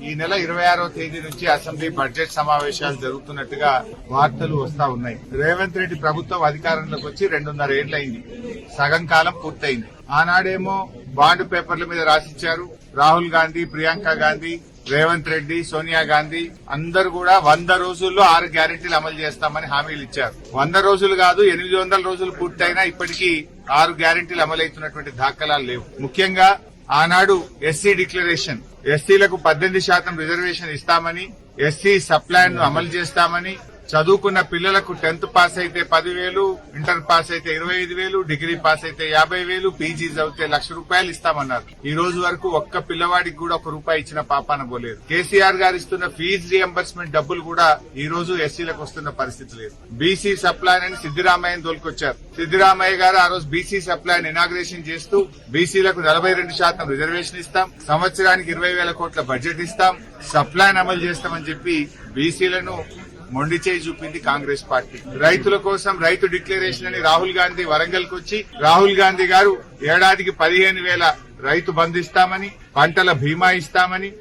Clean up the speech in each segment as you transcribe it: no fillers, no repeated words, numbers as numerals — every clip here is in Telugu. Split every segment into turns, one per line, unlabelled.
ఈ నెల 26వ తేదీ నుంచి అసెంబ్లీ బడ్జెట్ సమావేశాలు జరుగుతున్నట్టుగా వార్తలు వస్తా ఉన్నాయి. రేవంత్ రెడ్డి ప్రభుత్వం అధికారంలోకి వచ్చి 2.5 ఏళ్లైంది. సగం కాలం పూర్తయింది. ఆనాడేమో బాండ్ పేపర్ల మీద రాసిచ్చారు. రాహుల్ గాంధీ, ప్రియాంక గాంధీ, రేవంత్ రెడ్డి, సోనియా గాంధీ అందరూ కూడా 100 రోజుల్లో 6 గ్యారెంటీలు అమలు చేస్తామని హామీలు ఇచ్చారు. 100 రోజులు కాదు, 800 రోజులు పూర్తయినా ఇప్పటికీ 6 గ్యారెంటీలు అమలవుతున్నటువంటి దాఖలాలు లేవు. ముఖ్యంగా ఆనాడు ఎస్సీ డిక్లరేషన్, ఎస్సీలకు 18% రిజర్వేషన్ ఇస్తామని, ఎస్సీ సప్లాన్ ను అమలు చేస్తామని, చదువుకున్న పిల్లలకు 10th పాస్ అయితే 10,000, ఇంటర్ పాస్ అయితే 25,000, డిగ్రీ పాస్ అయితే 50,000, పీజీ చదివితే ₹1,00,000 ఇస్తామన్నారు. ఈ రోజు వరకు ఒక్క పిల్లవాడికి కూడా ₹1 ఇచ్చిన పాపాన పోలేదు. కేసీఆర్ గారు ఇస్తున్న ఫీజు రియంబర్స్మెంట్ డబ్బులు కూడా ఈ రోజు ఎస్సీలకు వస్తున్న పరిస్థితి లేదు. బీసీ సప్లాన్ అని సిద్దిరామయ్యను తోలుకొచ్చారు. సిద్దిరామయ్య గారు ఆ రోజు బీసీ సప్లాన్ ఇనాగ్రేషన్ చేస్తూ బీసీలకు 42% రిజర్వేషన్ ఇస్తాం, సంవత్సరానికి 20,000 కోట్ల బడ్జెట్ ఇస్తాం, సప్లాన్ అమలు చేస్తామని చెప్పి బీసీలను మొండి చేయి చూపింది కాంగ్రెస్ పార్టీ. రైతుల కోసం రైతు డిక్లరేషన్ అని రాహుల్ గాంధీ వరంగల్ వచ్చి రాహుల్ గాంధీ గారు ఏడాదికి 15,000 రైతు బంధు ఇస్తామని, పంటల బీమా ఇస్తామని,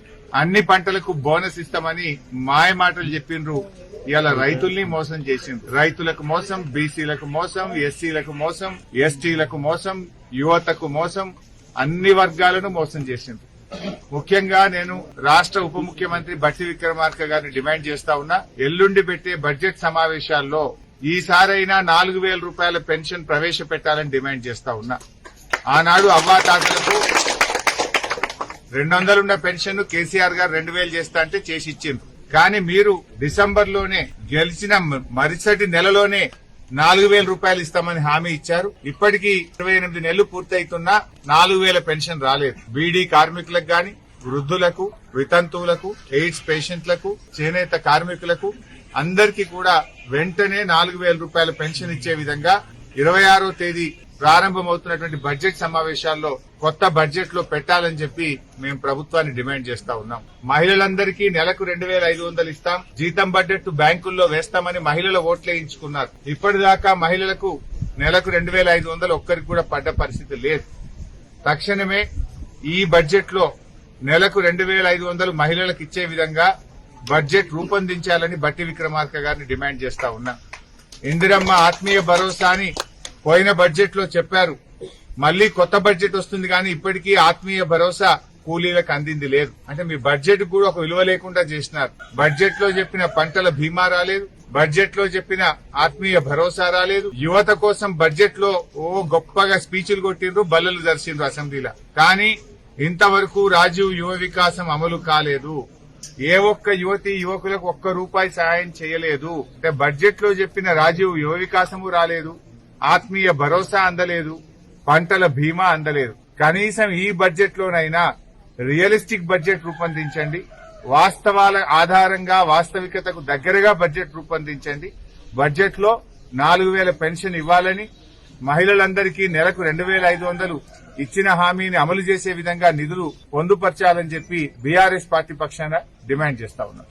అన్ని పంటలకు బోనస్ ఇస్తామని మాయ మాటలు చెప్పిండ్రు. ఇవాళ రైతుల్ని మోసం చేసిండ్రు. రైతులకు మోసం, బీసీలకు మోసం, ఎస్సీలకు మోసం, ఎస్టీలకు మోసం, యువతకు మోసం, అన్ని వర్గాలను మోసం చేసిండ్రు. ముఖ్యంగా నేను రాష్ట్ర ఉప ముఖ్యమంత్రి బట్టి విక్రమార్క గారిని డిమాండ్ చేస్తా ఉన్నా, ఎల్లుండి పెట్టే బడ్జెట్ సమావేశాల్లో ఈసారైనా ₹4,000 పెన్షన్ ప్రవేశపెట్టాలని డిమాండ్ చేస్తా ఉన్నా. ఆనాడు అవ్వాతాతలకు 200 ఉన్న పెన్షన్ కేసీఆర్ గారు 2,000 చేస్తా అంటే చేసి ఇచ్చిండ్రు. కానీ మీరు డిసెంబర్లోనే గెలిచిన మరుసటి నెలలోనే ₹4,000 ఇస్తామని హామీ ఇచ్చారు. ఇప్పటికీ 28 నెలలు పూర్తయితున్నా 4,000 పెన్షన్ రాలేదు. బీడీ కార్మికులకు గాని, వృద్ధులకు, వితంతువులకు, ఎయిడ్స్ పేషెంట్లకు, చేనేత కార్మికులకు అందరికీ కూడా వెంటనే ₹4,000 పెన్షన్ ఇచ్చే విధంగా 26వ తేదీ ప్రారంభమవుతున్నటువంటి బడ్జెట్ సమావేశాల్లో కొత్త బడ్జెట్ లో పెట్టాలని చెప్పి మేము ప్రభుత్వాన్ని డిమాండ్ చేస్తా ఉన్నాం. మహిళలందరికీ నెలకు 2,500 ఇస్తాం, జీతం బడ్జెట్ బ్యాంకుల్లో వేస్తామని మహిళల ఓట్లేయించుకున్నారు. ఇప్పటిదాకా మహిళలకు నెలకు 2,500 ఒక్కరికి కూడా పడ్డ పరిస్థితి లేదు. తక్షణమే ఈ బడ్జెట్ లో నెలకు 2,500 మహిళలకు ఇచ్చే విధంగా బడ్జెట్ రూపొందించాలని బట్టి విక్రమార్క గారిని డిమాండ్ చేస్తా ఉన్నా. ఇందిరమ్మ ఆత్మీయ భరోసా అని పోయిన బడ్జెట్ లో చెప్పారు. మళ్లీ కొత్త బడ్జెట్ వస్తుంది కానీ ఇప్పటికీ ఆత్మీయ భరోసా కూలీలకు అందింది లేదు. అంటే మీ బడ్జెట్ కూడా ఒక విలువ లేకుండా చేసినారు. బడ్జెట్ లో చెప్పిన పంటల బీమా రాలేదు, బడ్జెట్ లో చెప్పిన ఆత్మీయ భరోసా రాలేదు. యువత కోసం బడ్జెట్ లో గొప్పగా స్పీచ్లు కొట్టిండ్రు, బల్లలు దర్శిండ్రు అసెంబ్లీలో. కానీ ఇంతవరకు రాజీవ్ యువ వికాసం అమలు కాలేదు. ఏ ఒక్క యువతి యువకులకు ₹1 సాయం చేయలేదు. అంటే బడ్జెట్ లో చెప్పిన రాజీవ్ యువ వికాసము రాలేదు, ఆత్మీయ భరోసా అందలేదు, పంటల బీమా అందలేదు. కనీసం ఈ బడ్జెట్ లోనైనా రియలిస్టిక్ బడ్జెట్ రూపొందించండి. వాస్తవాల ఆధారంగా వాస్తవికతకు దగ్గరగా బడ్జెట్ రూపొందించండి. బడ్జెట్ లో 4,000 పెన్షన్ ఇవ్వాలని, మహిళలందరికీ నెలకు 2,500 ఇచ్చిన హామీని అమలు చేసే విధంగా నిధులు పొందుపరచాలని చెప్పి బీఆర్ఎస్ పార్టీ పక్షాన డిమాండ్ చేస్తా ఉన్నాం.